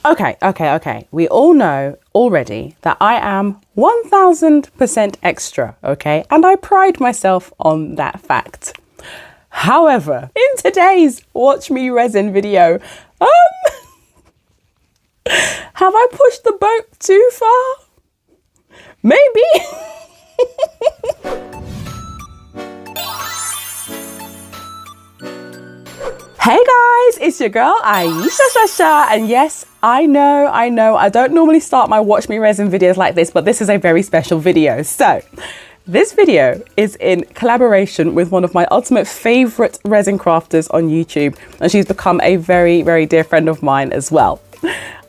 Okay. We all know already that I am 1000% extra, okay? And I pride myself on that fact. However, in today's Watch Me Resin video, have I pushed the boat too far? Maybe. Hey guys, it's your girl Ayesha, and yes, I know, I don't normally start my Watch Me Resin videos like this, but this is a very special video. So, this video is in collaboration with one of my ultimate favorite resin crafters on YouTube, and she's become a very, very dear friend of mine as well.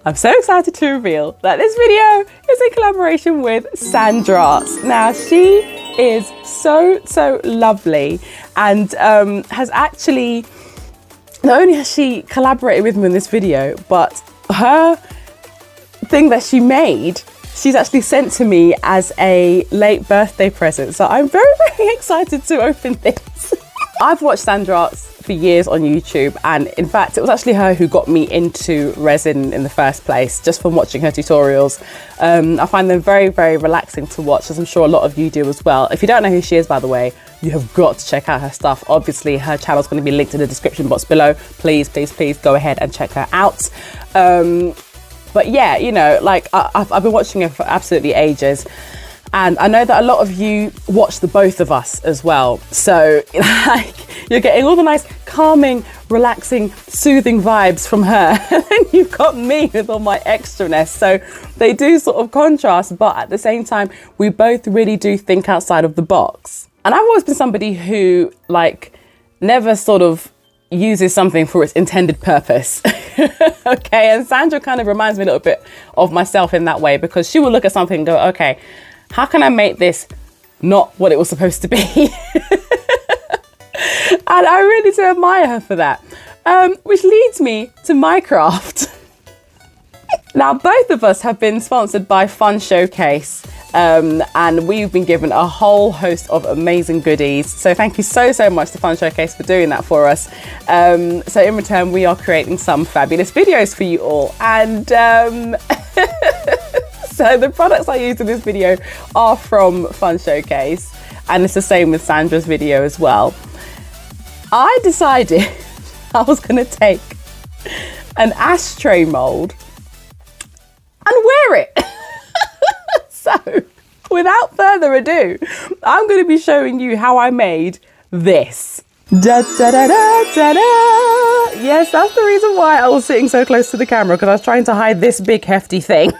I'm so excited to reveal that this video is a collaboration with Sandrartes. Now, she is so lovely and has actually, not only has she collaborated with me in this video, but her thing that she made, she's actually sent to me as a late birthday present. So I'm very excited to open this. I've watched Sandrartes for years on YouTube, and in fact, it was actually her who got me into resin in the first place, just from watching her tutorials. I find them very relaxing to watch, as I'm sure a lot of you do as well. If you don't know who she is, by the way, you have got to check out her stuff. Obviously, her channel is going to be linked in the description box below. Please go ahead and check her out. But yeah, you know, like I've been watching her for absolutely ages. And I know that a lot of you watch the both of us as well. So like you're getting all the nice, calming, relaxing, soothing vibes from her. And then you've got me with all my extraness. So they do sort of contrast, but at the same time, we both really do think outside of the box. And I've always been somebody who like never sort of uses something for its intended purpose. Okay, and Sandra kind of reminds me a little bit of myself in that way, because she will look at something and go, okay, how can I make this not what it was supposed to be? And I really do admire her for that. Which leads me to my craft. Now, both of us have been sponsored by FUNSHOWCASE, and we've been given a whole host of amazing goodies. So thank you so much to FUNSHOWCASE for doing that for us. So in return, we are creating some fabulous videos for you all. And so the products I used in this video are from FUNSHOWCASE, and it's the same with Sandra's video as well. I decided I was going to take an ashtray mold and wear it. So without further ado, I'm going to be showing you how I made this. Da, da, da, da, da, da. Yes, that's the reason why I was sitting so close to the camera, because I was trying to hide this big hefty thing.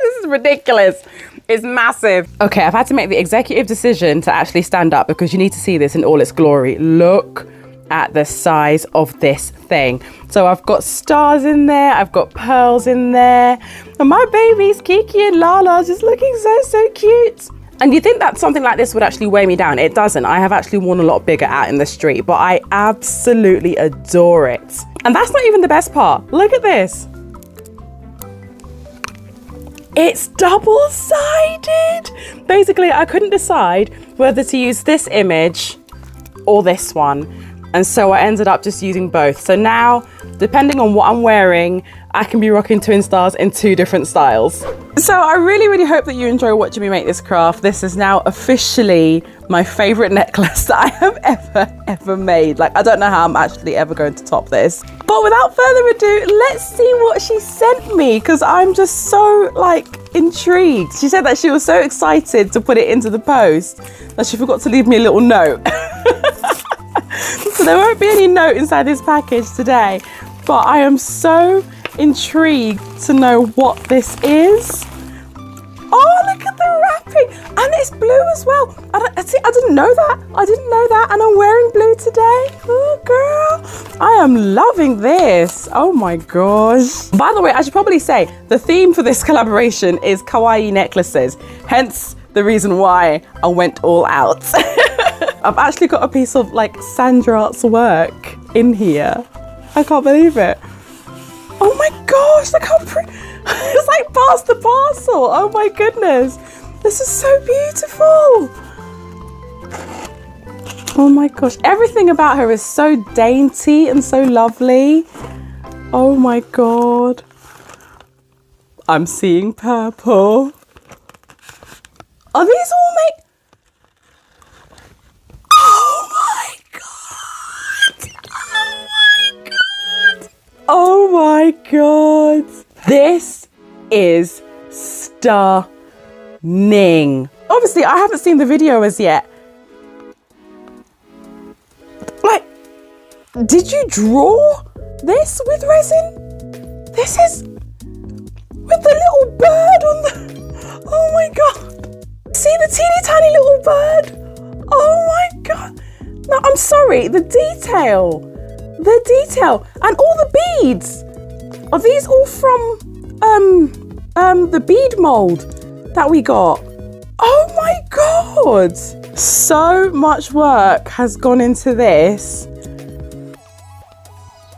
This is ridiculous. It's massive. Okay, I've had to make the executive decision to actually stand up, because you need to see this in all its glory. Look at the size of this thing. So I've got stars in there, I've got pearls in there, and my babies Kiki and Lala just looking so cute. And you think that something like this would actually weigh me down. It doesn't. I have actually worn a lot bigger out in the street, but I absolutely adore it. And that's not even the best part. Look at this. It's double-sided. Basically, I couldn't decide whether to use this image or this one. And so I ended up just using both. So now, depending on what I'm wearing, I can be rocking twin stars in two different styles. So I really hope that you enjoy watching me make this craft. This is now officially my favorite necklace that I have ever made. Like, I don't know how I'm actually ever going to top this. But without further ado, let's see what she sent me, because I'm just so like intrigued. She said that she was so excited to put it into the post that she forgot to leave me a little note. So there won't be any note inside this package today, but I am so intrigued to know what this is. Oh, look at the wrapping, and it's blue as well. I didn't know that. And I'm wearing blue today. Oh, girl, I am loving this. Oh my gosh. By the way, I should probably say the theme for this collaboration is kawaii necklaces, hence the reason why I went all out. I've actually got a piece of like Sandrartes work in here. I can't believe it. Oh my gosh, look how pretty. It's like past the parcel. Oh my goodness. This is so beautiful. Oh my gosh. Everything about her is so dainty and so lovely. Oh my God. I'm seeing purple. Are these all made? Oh my God. Oh my God. Oh my God. This is stunning. Obviously, I haven't seen the video as yet. Like, did you draw this with resin? This is with the little bird on the... Oh my God. See the teeny tiny little bird? Oh my God. No, I'm sorry. The detail. And all the beads. Are these all from the bead mold that we got? Oh my God. So much work has gone into this.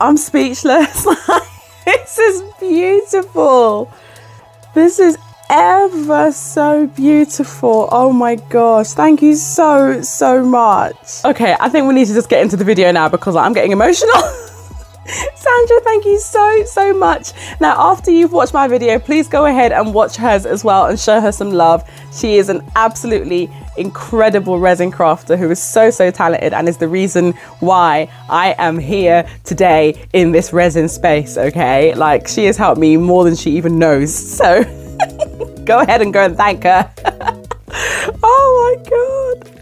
I'm speechless. This is beautiful. This is ever so beautiful. Oh my gosh. Thank you so much. Okay, I think we need to just get into the video now because I'm getting emotional. Sandra, thank you so much. Now, after you've watched my video, please go ahead and watch hers as well and show her some love. She is an absolutely incredible resin crafter who is so talented and is the reason why I am here today in this resin space, okay? Like, she has helped me more than she even knows. So go ahead and go and thank her. Oh my God.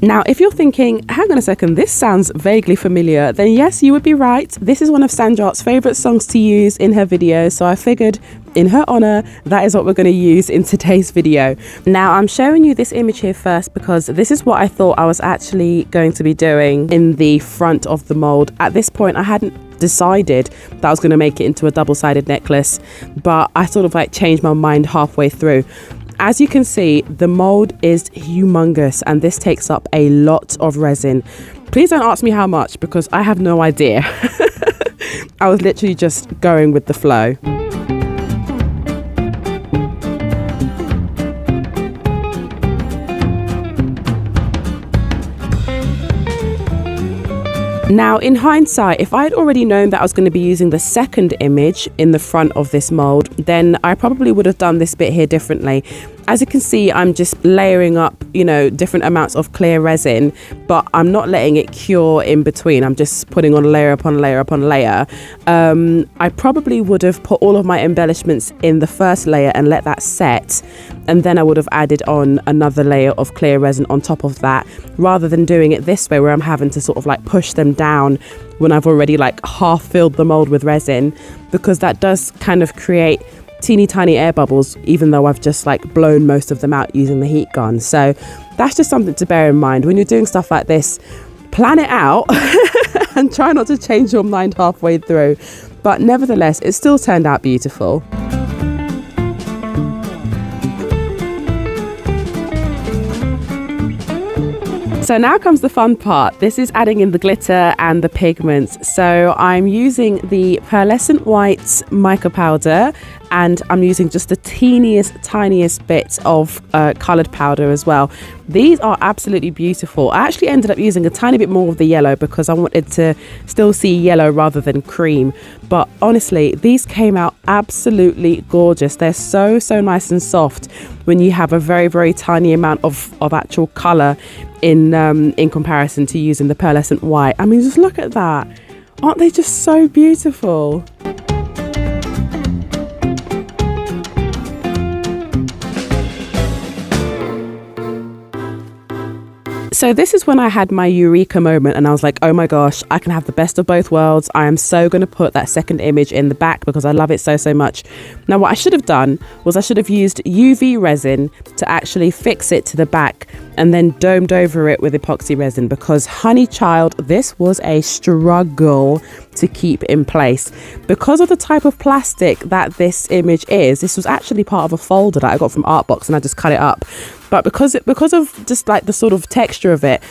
Now, if you're thinking, hang on a second, this sounds vaguely familiar, then yes, you would be right. This is one of Sandrartes' favourite songs to use in her videos, so I figured in her honour, that is what we're going to use in today's video. Now, I'm showing you this image here first because this is what I thought I was actually going to be doing in the front of the mould. At this point, I hadn't decided that I was going to make it into a double-sided necklace, but I sort of like changed my mind halfway through. As you can see, the mold is humongous and this takes up a lot of resin. Please don't ask me how much because I have no idea. I was literally just going with the flow. Now, in hindsight, if I had already known that I was going to be using the second image in the front of this mold, then I probably would have done this bit here differently. As you can see, I'm just layering up, you know, different amounts of clear resin, but I'm not letting it cure in between. I'm just putting on layer upon layer upon layer. I probably would have put all of my embellishments in the first layer and let that set, and then I would have added on another layer of clear resin on top of that, rather than doing it this way where I'm having to sort of like push them down when I've already like half filled the mold with resin, because that does kind of create teeny tiny air bubbles, even though I've just like blown most of them out using the heat gun. So that's just something to bear in mind when you're doing stuff like this. Plan it out and try not to change your mind halfway through, but nevertheless it still turned out beautiful. So now comes the fun part. This is adding in the glitter and the pigments. So I'm using the pearlescent white mica powder, and I'm using just the tiniest bit of coloured powder as well. These are absolutely beautiful. I actually ended up using a tiny bit more of the yellow because I wanted to still see yellow rather than cream. But honestly, these came out absolutely gorgeous. They're so nice and soft when you have a very tiny amount of actual colour in comparison to using the pearlescent white. I mean, just look at that. Aren't they just so beautiful? So this is when I had my eureka moment and I was like, oh my gosh, I can have the best of both worlds. I am so going to put that second image in the back because I love it so much. Now, what I should have done was I should have used UV resin to actually fix it to the back and then domed over it with epoxy resin, because honey child, this was a struggle to keep in place. Because of the type of plastic that this image is, this was actually part of a folder that I got from Artbox and I just cut it up. But because of just like the sort of texture of it,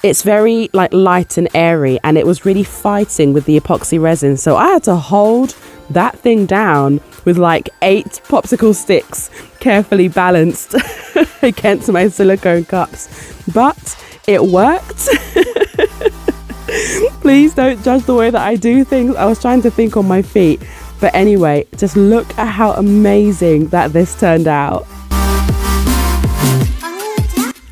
it's very like light and airy, and it was really fighting with the epoxy resin. So I had to hold that thing down with like 8 popsicle sticks carefully balanced against my silicone cups. But it worked. Please don't judge the way that I do things. I was trying to think on my feet. But anyway, just look at how amazing that this turned out.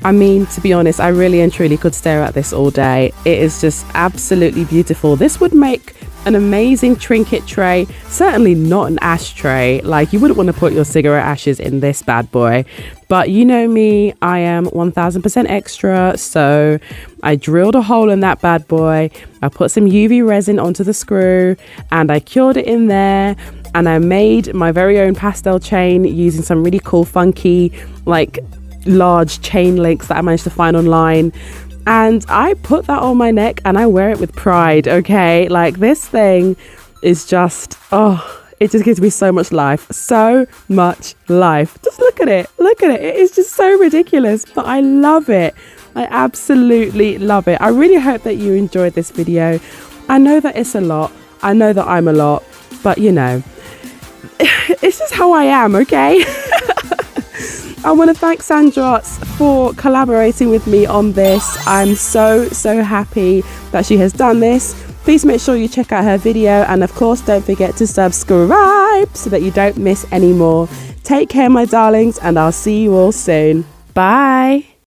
I mean, to be honest, I really and truly could stare at this all day. It is just absolutely beautiful. This would make an amazing trinket tray. Certainly not an ashtray. Like, you wouldn't want to put your cigarette ashes in this bad boy. But you know me, I am 1000% extra. So I drilled a hole in that bad boy. I put some UV resin onto the screw and I cured it in there. And I made my very own pastel chain using some really cool, funky, like large chain links that I managed to find online. And I put that on my neck and I wear it with pride, okay? Like, this thing is just, it just gives me so much life. So much life. Just look at it. Look at it. It is just so ridiculous, but I love it. I absolutely love it. I really hope that you enjoyed this video. I know that it's a lot. I know that I'm a lot, but you know, it's just how I am, okay? I want to thank Sandrartes for collaborating with me on this. I'm so happy that she has done this. Please make sure you check out her video, and of course don't forget to subscribe so that you don't miss any more. Take care, my darlings, and I'll see you all soon. Bye.